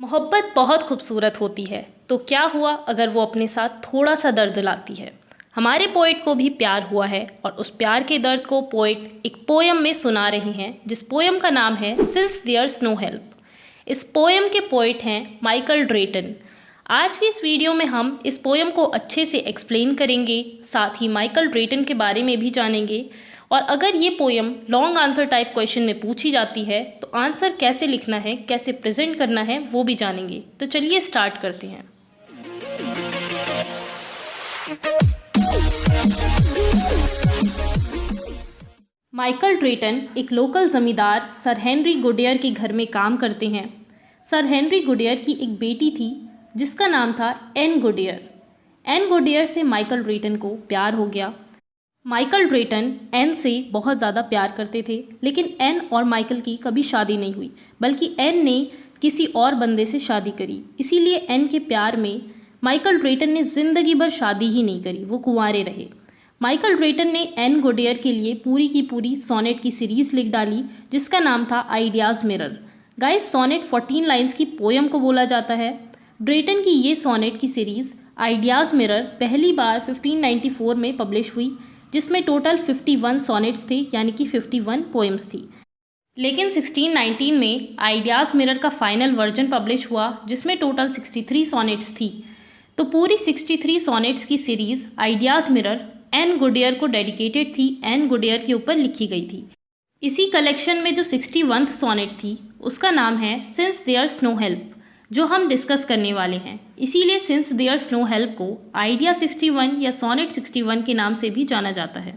मोहब्बत बहुत खूबसूरत होती है, तो क्या हुआ अगर वो अपने साथ थोड़ा सा दर्द लाती है। हमारे पोएट को भी प्यार हुआ है और उस प्यार के दर्द को पोएट एक पोयम में सुना रही हैं, जिस पोयम का नाम है सिंस देयर्स नो हेल्प। इस पोयम के पोएट हैं माइकल ड्रेटन। आज की इस वीडियो में हम इस पोयम को अच्छे से एक्सप्लेन करेंगे, साथ ही माइकल ड्रेटन के बारे में भी जानेंगे। और अगर ये poem long answer type question में पूछी जाती है तो आंसर कैसे लिखना है, कैसे प्रेजेंट करना है, वो भी जानेंगे। तो चलिए स्टार्ट करते हैं। माइकल ड्रेटन एक लोकल जमींदार सर हेनरी गुडियर के घर में काम करते हैं। सर हेनरी गुडियर की एक बेटी थी जिसका नाम था एन गुडियर। एन गुडियर से माइकल ड्रेटन को प्यार हो गया। माइकल ड्रेटन एन से बहुत ज़्यादा प्यार करते थे, लेकिन एन और माइकल की कभी शादी नहीं हुई, बल्कि एन ने किसी और बंदे से शादी करी। इसीलिए एन के प्यार में माइकल ड्रेटन ने ज़िंदगी भर शादी ही नहीं करी, वो कुंवारे रहे। माइकल ड्रेटन ने एन गुडियर के लिए पूरी की पूरी सोनेट की सीरीज़ लिख डाली, जिसका नाम था Idea's Mirror. Guys, sonnet 14 lines की पोयम को बोला जाता है। ड्रेटन की ये सोनेट की सीरीज़ आइडियाज़ मिरर पहली बार 1594 में पब्लिश हुई, जिसमें टोटल 51 सोनेट्स थे, यानी कि 51 पोएम्स थी। लेकिन 1619 में आइडियाज़ मिरर का फाइनल वर्जन पब्लिश हुआ, जिसमें टोटल 63 सोनेट्स थी। तो पूरी 63 सोनेट्स की series Idea's Mirror Anne Goodere को डेडिकेटेड थी, एन गुडियर के ऊपर लिखी गई थी। इसी कलेक्शन में जो 61th सोनेट थी उसका नाम है सिंस देयर्स नो हेल्प, जो हम डिस्कस करने वाले हैं। इसीलिए सिंस देयर्स नो हेल्प को आइडिया 61 या सोनेट 61 के नाम से भी जाना जाता है।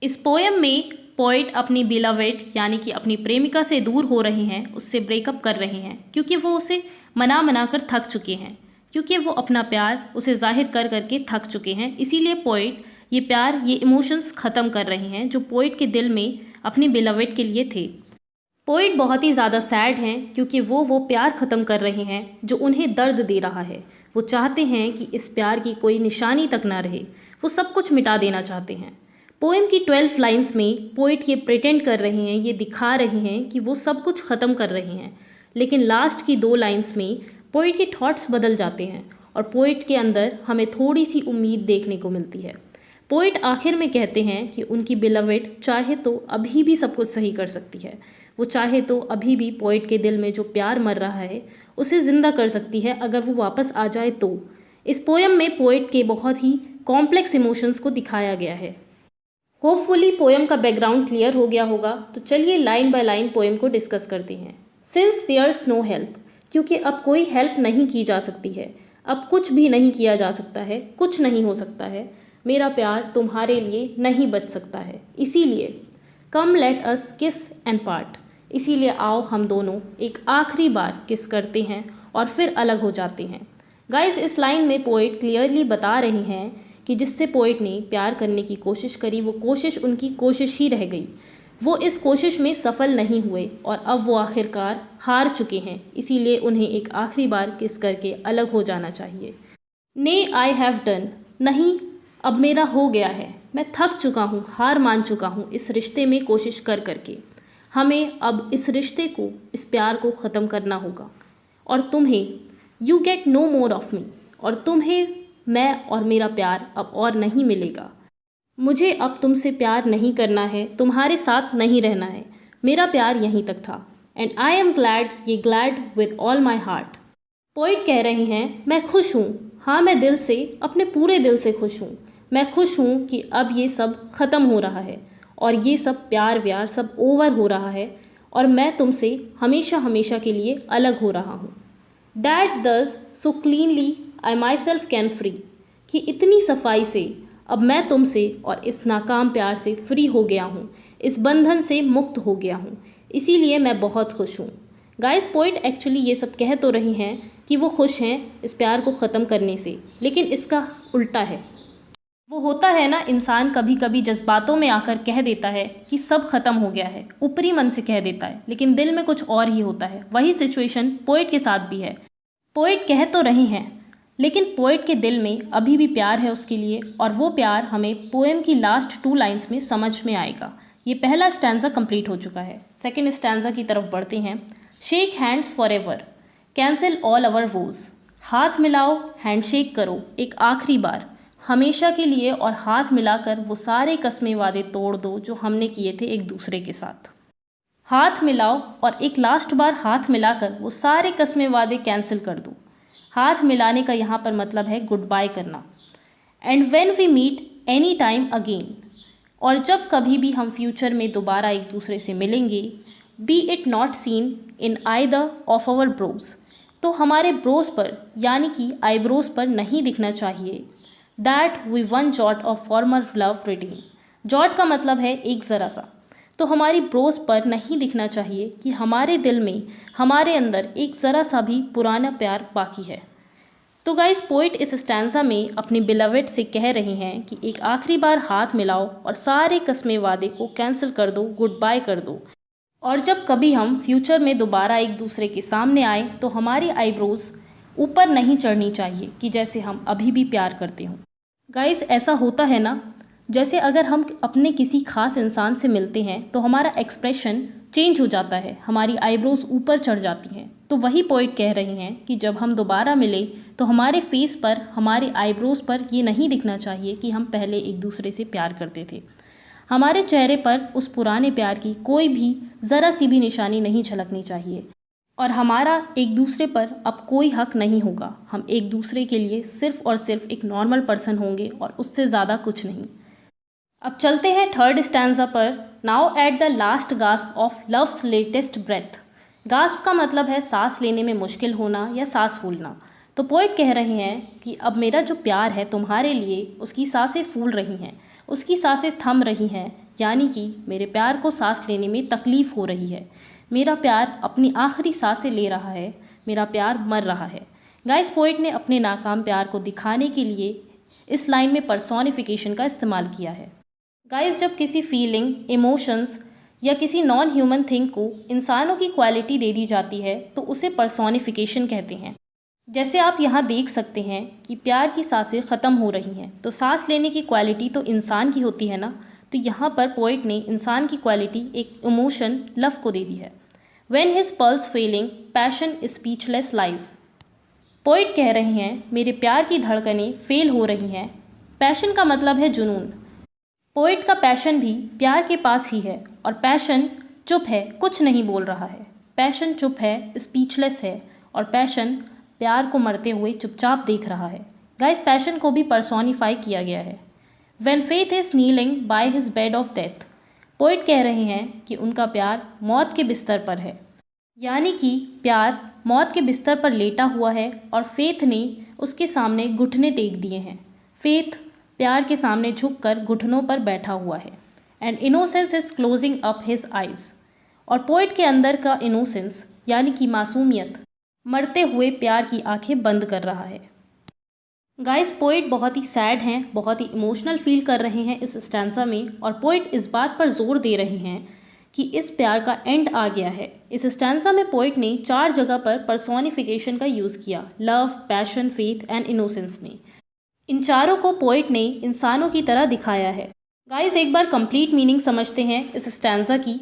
इस पोएम में पोएट अपनी बिलवेड यानी कि अपनी प्रेमिका से दूर हो रहे हैं, उससे ब्रेकअप कर रहे हैं, क्योंकि वो उसे मना कर थक चुके हैं, क्योंकि वो अपना प्यार उसे जाहिर कर करके थक चुके हैं। इसीलिए पोएट ये प्यार, ये इमोशंस ख़त्म कर रहे हैं जो पोएट के दिल में अपनी बिलवेड के लिए थे। पोएट बहुत ही ज़्यादा सैड हैं, क्योंकि वो प्यार ख़त्म कर रहे हैं जो उन्हें दर्द दे रहा है। वो चाहते हैं कि इस प्यार की कोई निशानी तक ना रहे, वो सब कुछ मिटा देना चाहते हैं। पोएम की 12 लाइन्स में पोएट ये प्रिटेंड कर रहे हैं, ये दिखा रहे हैं कि वो सब कुछ ख़त्म कर रहे हैं। लेकिन लास्ट की 2 लाइन्स में पोएट के थॉट्स बदल जाते हैं और पोएट के अंदर हमें थोड़ी सी उम्मीद देखने को मिलती है। पोएट आखिर में कहते हैं कि उनकी बिलवेड चाहे तो अभी भी सब कुछ सही कर सकती है। वो चाहे तो अभी भी पोएट के दिल में जो प्यार मर रहा है उसे ज़िंदा कर सकती है, अगर वो वापस आ जाए तो। इस पोएम में पोएट के बहुत ही कॉम्प्लेक्स इमोशंस को दिखाया गया है। होपफुली पोएम का बैकग्राउंड क्लियर हो गया होगा। तो चलिए लाइन बाय लाइन पोएम को डिस्कस करते हैं। सिंस देयर्स नो हेल्प, क्योंकि अब कोई हेल्प नहीं की जा सकती है, अब कुछ भी नहीं किया जा सकता है, कुछ नहीं हो सकता है। मेरा प्यार तुम्हारे लिए नहीं बच सकता है, इसीलिए कम लेट अस किस एंड पार्ट, इसीलिए आओ हम दोनों एक आखिरी बार किस करते हैं और फिर अलग हो जाते हैं। गाइस, इस लाइन में पोएट क्लियरली बता रहे हैं कि जिससे पोएट ने प्यार करने की कोशिश करी, वो कोशिश उनकी कोशिश ही रह गई। वो इस कोशिश में सफल नहीं हुए और अब वो आखिरकार हार चुके हैं, इसीलिए उन्हें एक आखिरी बार किस करके अलग हो जाना चाहिए। ने आई हैव डन, नहीं अब मेरा हो गया है, मैं थक चुका हूँ, हार मान चुका हूँ इस रिश्ते में कोशिश कर करके। हमें अब इस रिश्ते को, इस प्यार को ख़त्म करना होगा। और तुम्हें, you get no more of me, और तुम्हें मैं और मेरा प्यार अब और नहीं मिलेगा। मुझे अब तुमसे प्यार नहीं करना है, तुम्हारे साथ नहीं रहना है, मेरा प्यार यहीं तक था। एंड आई एम ग्लैड, ये glad with all my heart. Poet कह रहे हैं मैं खुश हूँ, हाँ मैं दिल से, अपने पूरे दिल से खुश हूँ। मैं खुश हूँ कि अब ये सब ख़त्म हो रहा है और ये सब प्यार व्यार सब ओवर हो रहा है और मैं तुमसे हमेशा हमेशा के लिए अलग हो रहा हूँ। That thus so cleanly I myself can free, कि इतनी सफाई से अब मैं तुमसे और इस नाकाम प्यार से फ्री हो गया हूँ, इस बंधन से मुक्त हो गया हूँ, इसीलिए मैं बहुत खुश हूँ। गाइस, पोएट एक्चुअली ये सब कह तो रही हैं कि वो खुश हैं इस प्यार को ख़त्म करने से, लेकिन इसका उल्टा है। वो होता है ना, इंसान कभी कभी जज्बातों में आकर कह देता है कि सब खत्म हो गया है, ऊपरी मन से कह देता है, लेकिन दिल में कुछ और ही होता है। वही सिचुएशन पोएट के साथ भी है। पोएट कह तो रही हैं, लेकिन पोएट के दिल में अभी भी प्यार है उसके लिए, और वो प्यार हमें पोएम की लास्ट 2 लाइन्स में समझ में आएगा। ये पहला स्टैंजा कंप्लीट हो चुका है, सेकेंड स्टैंजा की तरफ बढ़ते हैं। Shake hands forever, cancel all our vows. हाथ मिलाओ, हैंडशेक करो एक आखिरी बार, हमेशा के लिए, और हाथ मिलाकर वो सारे कस्मे वादे तोड़ दो जो हमने किए थे एक दूसरे के साथ। हाथ मिलाओ और एक लास्ट बार हाथ मिलाकर वो सारे कस्मे वादे कैंसिल कर दो। हाथ मिलाने का यहाँ पर मतलब है गुड बाय करना। And when we meet any time again, और जब कभी भी हम फ्यूचर में दोबारा एक दूसरे से मिलेंगे, be it not seen in either of our brows, तो हमारे ब्रोज पर यानी कि आईब्रोज पर नहीं दिखना चाहिए। That we one jot of former love redeem. Jot का मतलब है एक ज़रा सा, तो हमारी ब्रोज पर नहीं दिखना चाहिए कि हमारे दिल में, हमारे अंदर एक ज़रा सा भी पुराना प्यार बाकी है। तो गाइस, पोइट इस स्टैंजा में अपने बिलवेड से कह रहे हैं कि एक आखिरी बार हाथ मिलाओ और सारे कस्मे वादे को कैंसिल कर दो, गुड बाय कर दो, और जब कभी हम फ्यूचर में दोबारा एक दूसरे के सामने आए तो हमारी आईब्रोज ऊपर नहीं चढ़नी चाहिए कि जैसे हम अभी भी प्यार करते हों। गाइस, ऐसा होता है ना, जैसे अगर हम अपने किसी खास इंसान से मिलते हैं तो हमारा एक्सप्रेशन चेंज हो जाता है, हमारी आईब्रोज ऊपर चढ़ जाती हैं। तो वही पोइट कह रहे हैं कि जब हम दोबारा मिले तो हमारे फेस पर, हमारे आईब्रोज पर ये नहीं दिखना चाहिए कि हम पहले एक दूसरे से प्यार करते थे। हमारे चेहरे पर उस पुराने प्यार की कोई भी ज़रा सी भी निशानी नहीं झलकनी चाहिए, और हमारा एक दूसरे पर अब कोई हक नहीं होगा। हम एक दूसरे के लिए सिर्फ और सिर्फ एक नॉर्मल पर्सन होंगे और उससे ज़्यादा कुछ नहीं। अब चलते हैं थर्ड स्टैंजा पर। Now at the last gasp of love's latest breath. Gasp का मतलब है सांस लेने में मुश्किल होना या सांस फूलना। तो पोइट कह रहे हैं कि अब मेरा जो प्यार है तुम्हारे लिए, उसकी सांसें फूल रही हैं, उसकी सांसें थम रही हैं, यानी कि मेरे प्यार को सांस लेने में तकलीफ़ हो रही है। मेरा प्यार अपनी आखिरी सांसें ले रहा है, मेरा प्यार मर रहा है। गाइस, पोइट ने अपने नाकाम प्यार को दिखाने के लिए इस लाइन में पर्सोनिफिकेशन का इस्तेमाल किया है। गाइस, जब किसी फीलिंग, इमोशंस या किसी नॉन ह्यूमन थिंग को इंसानों की क्वालिटी दे दी जाती है तो उसे पर्सोनिफिकेशन कहते हैं। जैसे आप यहाँ देख सकते हैं कि प्यार की सांसें ख़त्म हो रही हैं, तो सांस लेने की क्वालिटी तो इंसान की होती है ना, तो यहाँ पर पोइट ने इंसान की क्वालिटी एक इमोशन लव को दे दी है। When his pulse failing passion speechless lies. Poet कह रहे हैं मेरे प्यार की धड़कनें फेल हो रही हैं। पैशन का मतलब है जुनून। पोइट का पैशन भी प्यार के पास ही है, और पैशन चुप है, कुछ नहीं बोल रहा है। पैशन चुप है, स्पीचलेस है, और पैशन प्यार को मरते हुए चुपचाप देख रहा है। गाइस, पैशन को भी पर्सोनिफाई किया गया है। When faith is kneeling by his bed of death. Poet कह रहे हैं कि उनका प्यार मौत के बिस्तर पर है, यानी कि प्यार मौत के बिस्तर पर लेटा हुआ है और फेथ ने उसके सामने घुटने टेक दिए हैं। फेथ प्यार के सामने झुककर घुटनों पर बैठा हुआ है। And innocence is closing up his eyes. और पोइट के अंदर का इनोसेंस यानी कि मासूमियत मरते हुए प्यार की आंखें बंद कर रहा है। गाइस, पोइट बहुत ही सैड हैं, बहुत ही इमोशनल फील कर रहे हैं इस स्टैंजा में, और पोइट इस बात पर जोर दे रहे हैं कि इस प्यार का एंड आ गया है। इस स्टैंजा में पोइट ने 4 जगह पर पर्सोनिफिकेशन का यूज़ किया, love, passion, faith and innocence में। इन चारों को पोइट ने इंसानों की तरह दिखाया है। गाइस, एक बार कंप्लीट मीनिंग समझते हैं इस स्टैंजा की।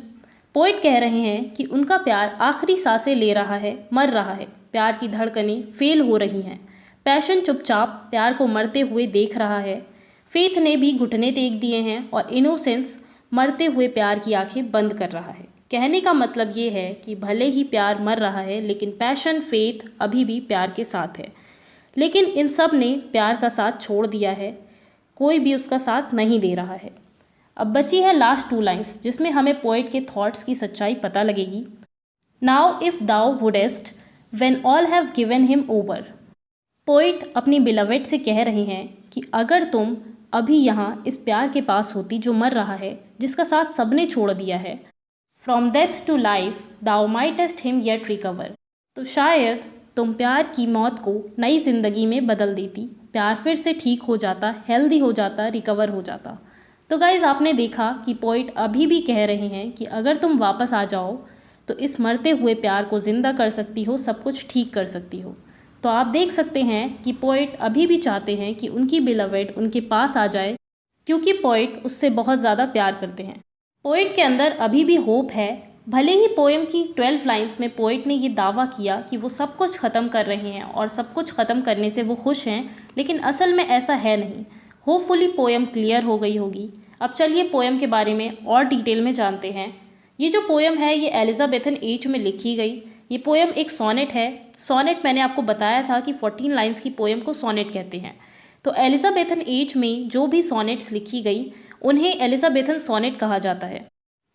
पोइट कह रहे हैं कि उनका प्यार आखिरी सांसें ले रहा है, मर रहा है, प्यार की धड़कनें फेल हो रही हैं। पैशन चुपचाप प्यार को मरते हुए देख रहा है। फेथ ने भी घुटने टेक दिए हैं, और इनोसेंस मरते हुए प्यार की आंखें बंद कर रहा है। कहने का मतलब ये है कि भले ही प्यार मर रहा है, लेकिन पैशन, फेथ अभी भी प्यार के साथ है। लेकिन इन सब ने प्यार का साथ छोड़ दिया है, कोई भी उसका साथ नहीं दे रहा है। अब बची है लास्ट 2 लाइन्स, जिसमें हमें पोइट के थॉट्स की सच्चाई पता लगेगी। Now if thou wouldst when all have given him over. Poet अपनी बिलवेड से कह रहे हैं कि अगर तुम अभी यहाँ इस प्यार के पास होती जो मर रहा है, जिसका साथ सबने छोड़ दिया है, from death to life thou mightest him yet recover, तो शायद तुम प्यार की मौत को नई ज़िंदगी में बदल देती, प्यार फिर से ठीक हो जाता, हेल्दी हो जाता, रिकवर हो जाता। तो गाइज़, आपने देखा कि पोइट अभी भी कह रहे हैं कि अगर तुम वापस आ जाओ तो इस मरते हुए प्यार को ज़िंदा कर सकती हो, सब कुछ ठीक कर सकती हो। तो आप देख सकते हैं कि पोइट अभी भी चाहते हैं कि उनकी बिलवेड उनके पास आ जाए, क्योंकि पोइट उससे बहुत ज़्यादा प्यार करते हैं। पोइट के अंदर अभी भी होप है, भले ही पोएम की 12 लाइंस में पोइट ने ये दावा किया कि वो सब कुछ ख़त्म कर रहे हैं और सब कुछ ख़त्म करने से वो खुश हैं, लेकिन असल में ऐसा है नहीं। होपफुली पोएम क्लियर हो गई होगी। अब चलिए पोएम के बारे में और डिटेल में जानते हैं। ये जो पोएम है ये एलिजाबेथन एज में लिखी गई। ये पोएम एक सोनेट है। सोनेट मैंने आपको बताया था कि 14 लाइंस की पोएम को सोनेट कहते हैं। तो एलिजाबेथन एज में जो भी सोनेट्स लिखी गई उन्हें एलिजाबेथन सोनेट कहा जाता है।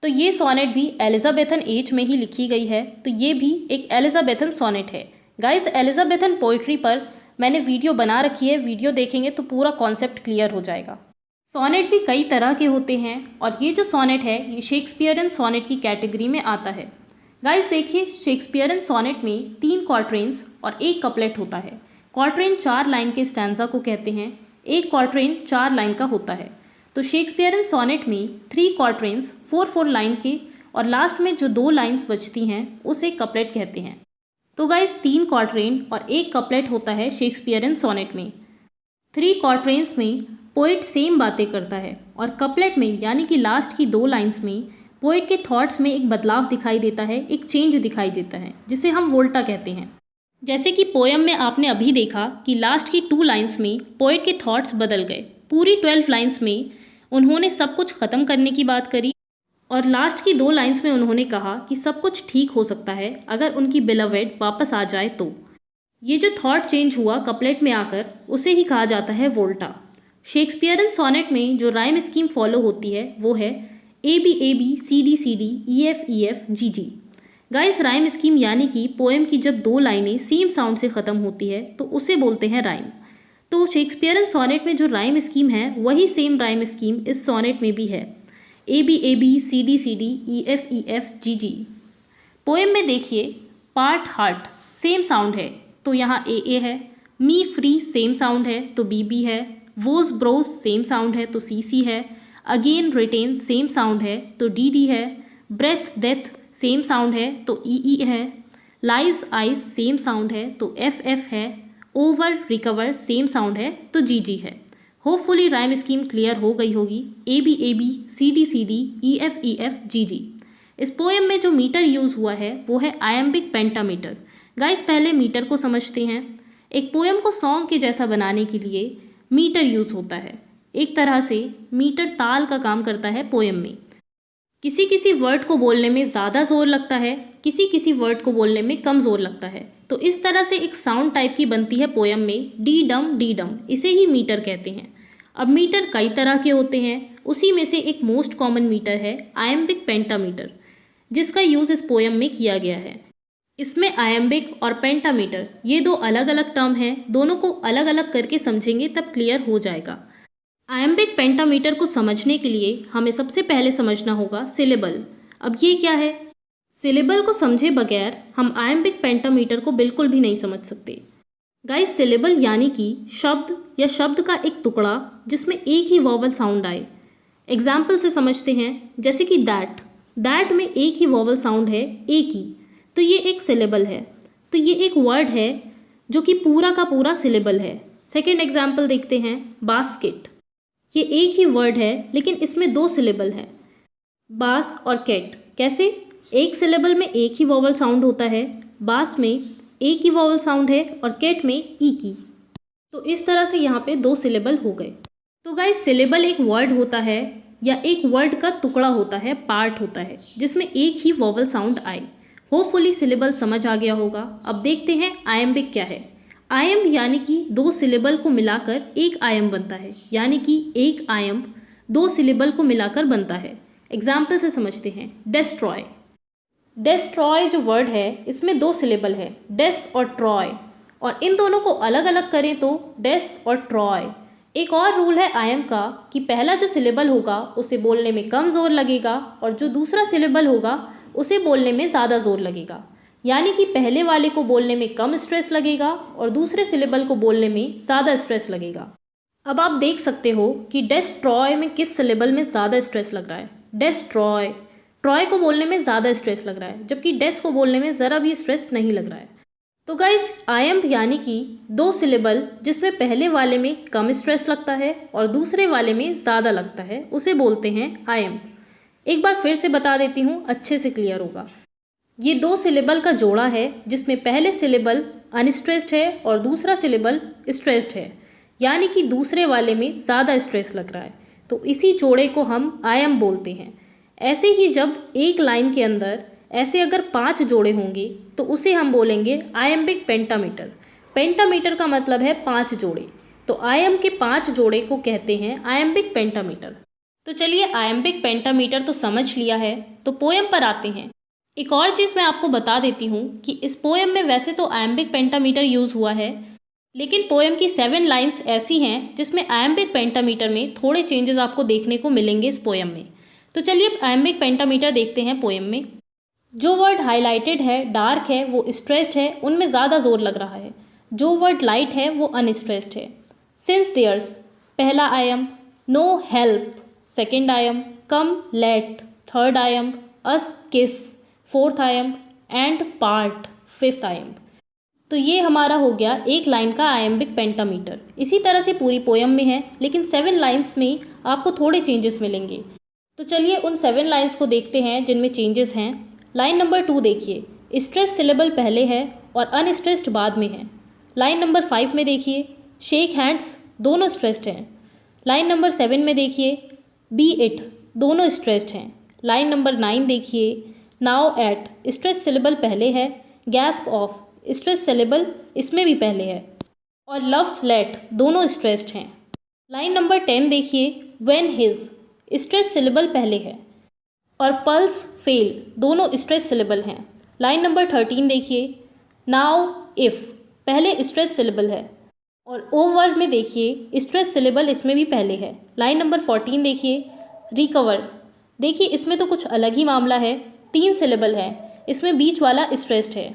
तो ये सोनेट भी एलिजाबेथन एज में ही लिखी गई है, तो ये भी एक एलिजाबेथन सोनेट है। गाइस, एलिजाबेथन पोइट्री पर मैंने वीडियो बना रखी है, वीडियो देखेंगे तो पूरा कॉन्सेप्ट क्लियर हो जाएगा। सोनेट भी कई तरह के होते हैं और ये जो सोनेट है ये शेक्सपियरन सोनेट की कैटेगरी में आता है। गाइस देखिए, शेक्सपियरन सोनेट में 3 क्वार्ट्रेन्स और 1 कपलेट होता है। क्वार्ट्रेन 4 लाइन के स्टैंजा को कहते हैं, एक क्वार्ट्रेन 4 लाइन का होता है। तो शेक्सपियरन सोनेट में 3 क्वार्ट्रेन्स 4-4 लाइन के और लास्ट में जो 2 लाइन्स बचती हैं उसे कपलेट कहते हैं। तो गाइस 3 क्वार्ट्रेन और 1 कपलेट होता है शेक्सपियरन सोनेट में। 3 क्वार्ट्रेन्स में पोइट सेम बातें करता है और कपलेट में यानी कि लास्ट की 2 लाइन्स में पोइट के थॉट्स में एक बदलाव दिखाई देता है, एक चेंज दिखाई देता है, जिसे हम वोल्टा कहते हैं। जैसे कि पोएम में आपने अभी देखा कि लास्ट की 2 लाइन्स में पोइट के थॉट्स बदल गए। पूरी 12 लाइन्स में उन्होंने सब कुछ ख़त्म करने की बात करी और लास्ट की 2 लाइन्स में उन्होंने कहा कि सब कुछ ठीक हो सकता है अगर उनकी बिलवेड वापस आ जाए तो। ये जो थॉट चेंज हुआ कपलेट में आकर, उसे ही कहा जाता है वोल्टा। शेक्सपियरन सोनेट में जो राइम स्कीम फॉलो होती है वो है A B C D E F G G. Guys, rhyme scheme यानी कि पोएम की जब 2 लाइनें सेम साउंड से ख़त्म होती है तो उसे बोलते हैं राइम। तो शेक्सपियरन सोनेट में जो राइम स्कीम है वही सेम राइम स्कीम इस सोनेट में भी है, A B C D E F G G. Poem में देखिए, पार्ट हार्ट सेम साउंड है तो यहाँ ए है, मी फ्री सेम साउंड है तो बी है, वोज ब्रोज सेम साउंड है तो सी है, अगेन रिटेन सेम साउंड है तो डी है, ब्रेथ डेथ सेम साउंड है तो ई है, लाइज आइज सेम साउंड है तो एफ है, ओवर रिकवर सेम साउंड है तो जी है। होपफुली राइम स्कीम क्लियर हो गई होगी। A B C D E F G. इस पोएम में जो मीटर यूज़ हुआ है वो है आयम्बिक पेंटामीटर। गाइस, पहले मीटर को समझते हैं। एक पोएम को सॉन्ग के जैसा बनाने के लिए मीटर यूज़ होता है। एक तरह से मीटर ताल का काम करता है पोएम में। किसी किसी वर्ड को बोलने में ज़्यादा जोर लगता है, किसी किसी वर्ड को बोलने में कम जोर लगता है। तो इस तरह से एक साउंड टाइप की बनती है पोएम में, डी डम, इसे ही मीटर कहते हैं। अब मीटर कई तरह के होते हैं, उसी में से एक मोस्ट कॉमन मीटर है आयम्बिक पेंटामीटर, जिसका यूज़ इस पोएम में किया गया है। इसमें आयम्बिक और पेंटामीटर ये 2 अलग अलग टर्म हैं, दोनों को अलग अलग करके समझेंगे तब क्लियर हो जाएगा। आयम्बिक पेंटामीटर को समझने के लिए हमें सबसे पहले समझना होगा सिलेबल। अब ये क्या है? सिलेबल को समझे बगैर हम आयम्बिक पेंटामीटर को बिल्कुल भी नहीं समझ सकते। गाइस, सिलेबल यानी कि शब्द या शब्द का एक टुकड़ा जिसमें एक ही वॉवल साउंड आए। एग्जाम्पल से समझते हैं, जैसे कि दैट में एक ही वॉवल साउंड है, एक ही, तो ये एक सिलेबल है। तो ये एक वर्ड है जो कि पूरा का पूरा सिलेबल है। सेकेंड एग्जाम्पल देखते हैं, बास्केट। ये एक ही वर्ड है लेकिन इसमें 2 सिलेबल है, बास और कैट। कैसे? एक सिलेबल में एक ही वॉवल साउंड होता है, बास में एक ही वॉवल साउंड है और कैट में ई की। तो इस तरह से यहाँ पे 2 सिलेबल हो गए। तो गाइस, सिलेबल एक वर्ड होता है या एक वर्ड का टुकड़ा होता है, पार्ट होता है, जिसमें एक ही वॉवल साउंड आए। होपफुली सिलेबल समझ आ गया होगा। अब देखते हैं आयम्बिक क्या है। आयम यानी कि 2 सिलेबल को मिलाकर एक आयम बनता है, यानी कि एक आयम 2 सिलेबल को मिलाकर बनता है। एग्जाम्पल से समझते हैं, डेस्ट्रॉय। डेस्ट्रॉय जो वर्ड है इसमें 2 सिलेबल है, डेस और ट्रॉय, और इन दोनों को अलग अलग करें तो डेस और ट्रॉय। एक और रूल है आयम का कि पहला जो सिलेबल होगा उसे बोलने में कम जोर लगेगा और जो दूसरा सिलेबल होगा उसे बोलने में ज़्यादा जोर लगेगा। यानी कि पहले वाले को बोलने में कम स्ट्रेस लगेगा और दूसरे सिलेबल को बोलने में ज़्यादा स्ट्रेस लगेगा। अब आप देख सकते हो कि डेस्ट्रॉय में किस सिलेबल में ज़्यादा स्ट्रेस लग रहा है। डेस्ट्रॉय, ट्रॉय को बोलने में ज़्यादा स्ट्रेस लग रहा है, जबकि डेस को बोलने में ज़रा भी स्ट्रेस नहीं लग रहा है। तो गाइस, आयम्ब यानी कि 2 सिलेबल जिसमें पहले वाले में कम स्ट्रेस लगता है और दूसरे वाले में ज़्यादा लगता है, उसे बोलते हैं आयम्ब। एक बार फिर से बता देती हूँ, अच्छे से क्लियर होगा। ये 2 सिलेबल का जोड़ा है जिसमें पहले सिलेबल अनस्ट्रेस्ड है और दूसरा सिलेबल स्ट्रेस्ड है, यानी कि दूसरे वाले में ज़्यादा स्ट्रेस लग रहा है, तो इसी जोड़े को हम आयम बोलते हैं। ऐसे ही जब एक लाइन के अंदर ऐसे अगर 5 जोड़े होंगे तो उसे हम बोलेंगे आयम्बिक पेंटामीटर। पेंटामीटर का मतलब है 5 जोड़े, तो आयम के 5 जोड़े को कहते हैं आयम्बिक पेंटामीटर। तो चलिए, आयम्बिक पेंटामीटर तो समझ लिया है, तो पोएम पर आते हैं। एक और चीज़ मैं आपको बता देती हूँ कि इस पोएम में वैसे तो आयम्बिक पेंटामीटर यूज़ हुआ है, लेकिन पोएम की 7 लाइंस ऐसी हैं जिसमें आयम्बिक पेंटामीटर में थोड़े चेंजेस आपको देखने को मिलेंगे इस पोएम में। तो चलिए आयम्बिक पेंटामीटर देखते हैं पोएम में। जो वर्ड हाईलाइटेड है, डार्क है, वो स्ट्रेस्ड है, उनमें ज़्यादा जोर लग रहा है। जो वर्ड लाइट है वो अनस्ट्रेस्ड है। सिंस देयर्स पहला आयम, नो हेल्प सेकेंड आयम, कम लेट थर्ड आयम, अस किस फोर्थ आयम, एंड पार्ट फिफ्थ आयम। तो ये हमारा हो गया एक लाइन का आयम्बिक पेंटामीटर। इसी तरह से पूरी पोएम में है, लेकिन 7 लाइन्स में आपको थोड़े चेंजेस मिलेंगे। तो चलिए उन 7 लाइन्स को देखते हैं जिनमें चेंजेस हैं। लाइन नंबर 2 देखिए, स्ट्रेस सिलेबल पहले है और अनस्ट्रेस्ड बाद में है। लाइन नंबर 5 में देखिए, शेक हैंड्स दोनों स्ट्रेस्ड हैं। लाइन नंबर 7 में देखिए, बी इट दोनों स्ट्रेस्ड हैं। लाइन नंबर 9 देखिए, नाउ एट स्ट्रेस सिलेबल पहले है, गैस्प ऑफ स्ट्रेस सिलेबल इसमें भी पहले है, और लव्स लेट दोनों स्ट्रेस्ड हैं। लाइन नंबर 10 देखिए, व्हेन हिज स्ट्रेस सिलेबल पहले है, और पल्स फेल दोनों स्ट्रेस सिलेबल हैं। लाइन नंबर 13 देखिए, नाउ इफ़ पहले स्ट्रेस सिलेबल है, और ओ वर्ड में देखिए स्ट्रेस सिलेबल इसमें भी पहले है। लाइन नंबर 14 देखिए, रिकवर देखिए इसमें तो कुछ अलग ही मामला है, 3 सिलेबल है, इसमें बीच वाला स्ट्रेस्ड है।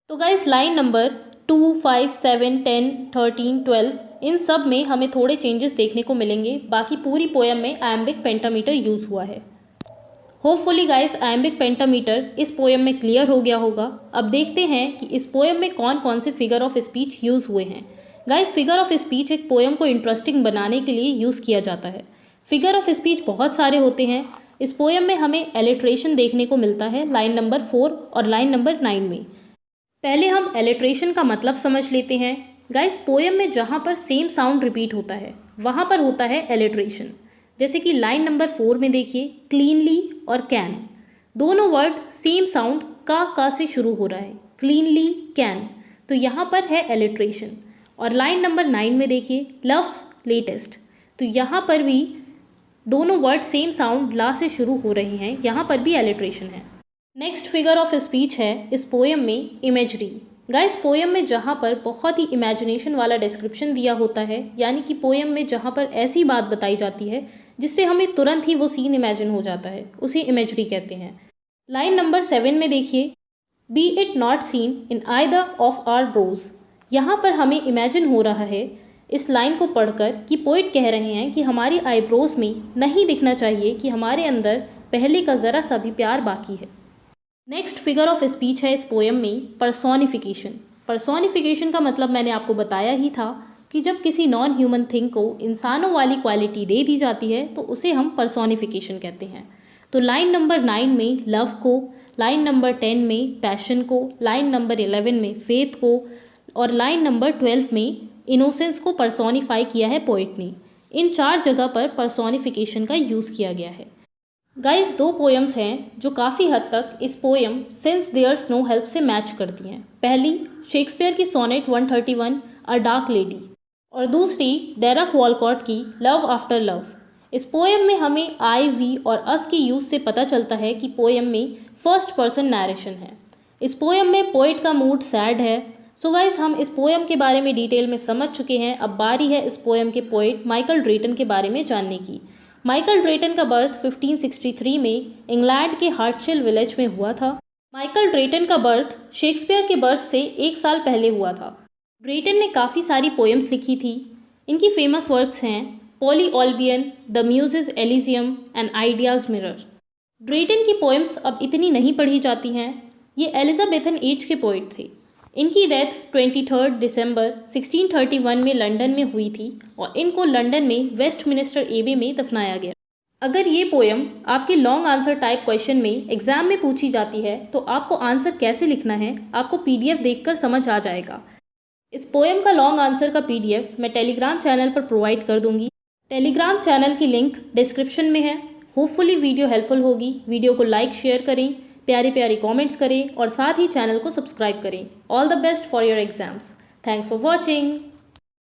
तो गाइस लाइन नंबर 2, 5, 7, 10, 13, 12 इन सब में हमें थोड़े चेंजेस देखने को मिलेंगे। बाकी पूरी पोएम में आयम्बिक पेंटामीटर यूज़ हुआ है। होपफुली गाइस आयम्बिक पेंटामीटर इस पोएम में क्लियर हो गया होगा। अब देखते हैं कि इस पोएम में कौन कौन से फिगर ऑफ स्पीच यूज़ हुए हैं। गाइस फिगर ऑफ स्पीच एक पोएम को इंटरेस्टिंग बनाने के लिए यूज़ किया जाता है। फिगर ऑफ स्पीच बहुत सारे होते हैं। इस पोएम में हमें एलिट्रेशन देखने को मिलता है लाइन नंबर 4 और लाइन नंबर 9 में। पहले हम एलिट्रेशन का मतलब समझ लेते हैं। गाइस पोएम में जहाँ पर सेम साउंड रिपीट होता है वहाँ पर होता है एलिट्रेशन। जैसे कि लाइन नंबर 4 में देखिए, क्लीनली और कैन दोनों वर्ड सेम साउंड का से शुरू हो रहा है, क्लीनली कैन, तो यहाँ पर है एलिट्रेशन। और लाइन नंबर 9 में देखिए, लव्स लेटेस्ट, तो यहाँ पर भी दोनों वर्ड सेम साउंड ला से शुरू हो रहे हैं, यहाँ पर भी एलिट्रेशन है। नेक्स्ट फिगर ऑफ स्पीच है इस पोएम में इमेजरी। गाइस पोएम में जहाँ पर बहुत ही इमेजिनेशन वाला डिस्क्रिप्शन दिया होता है, यानी कि पोएम में जहाँ पर ऐसी बात बताई जाती है जिससे हमें तुरंत ही वो सीन इमेजिन हो जाता है, उसे इमेजरी कहते हैं। लाइन नंबर 7 में देखिए, be it not seen in either of our brows, यहाँ पर हमें इमेजिन हो रहा है इस लाइन को पढ़कर कि पोइट कह रहे हैं कि हमारी आईब्रोज में नहीं दिखना चाहिए कि हमारे अंदर पहले का ज़रा सा भी प्यार बाकी है। नेक्स्ट फिगर ऑफ स्पीच है इस पोएम में पर्सोनिफिकेशन। पर्सोनिफिकेशन का मतलब मैंने आपको बताया ही था कि जब किसी नॉन ह्यूमन थिंग को इंसानों वाली क्वालिटी दे दी जाती है तो उसे हम पर्सोनिफिकेशन कहते हैं। तो लाइन नंबर 9 में लव को, लाइन नंबर 10 में पैशन को, लाइन नंबर 11 में फेथ को, और लाइन नंबर 12 में इनोसेंस को पर्सोनिफाई किया है पोइट ने। इन 4 जगह पर पर्सोनिफिकेशन का यूज़ किया गया है। गाइस 2 पोएम्स हैं जो काफ़ी हद तक इस poem since there's no help से मैच करती हैं। पहली शेक्सपियर की सोनेट 131 अ डार्क लेडी, और दूसरी डेरेक वॉलकॉट की लव आफ्टर लव। इस पोएम में हमें आई, वी और अस के यूज़ से पता चलता है कि पोएम में फर्स्ट पर्सन नैरेशन है। इस पोएम में पोइट का मूड सैड है। सो गाइस हम इस पोएम के बारे में डिटेल में समझ चुके हैं। अब बारी है इस पोएम के पोइट माइकल ड्रेटन के बारे में जानने की। माइकल ड्रेटन का बर्थ 1563 में इंग्लैंड के हार्टशिल विलेज में हुआ था। माइकल ड्रेटन का बर्थ शेक्सपियर के बर्थ से 1 साल पहले हुआ था। ड्रेटन ने काफ़ी सारी पोएम्स लिखी थी। इनकी फेमस वर्क्स हैं Poly Olbion, the Muses Elysium and Ideas Mirror. Drayton की पोएम्स अब इतनी नहीं पढ़ी जाती हैं। ये एलिजाबेथन एज के पोइट थे। इनकी डेथ 23 दिसंबर 1631 में लंदन में हुई थी और इनको लंदन में वेस्टमिनिस्टर एबे में दफनाया गया। अगर ये पोयम आपके लॉन्ग आंसर टाइप क्वेश्चन में एग्जाम में पूछी जाती है तो आपको आंसर कैसे लिखना है आपको पीडीएफ देखकर समझ आ जाएगा। इस पोयम का लॉन्ग आंसर का पीडीएफ मैं टेलीग्राम चैनल पर प्रोवाइड कर दूंगी। टेलीग्राम चैनल की लिंक डिस्क्रिप्शन में है। होपफुली वीडियो हेल्पफुल होगी। वीडियो को लाइक शेयर करें, प्यारी प्यारी कमेंट्स करें और साथ ही चैनल को सब्सक्राइब करें। All the best for your exams. Thanks for watching.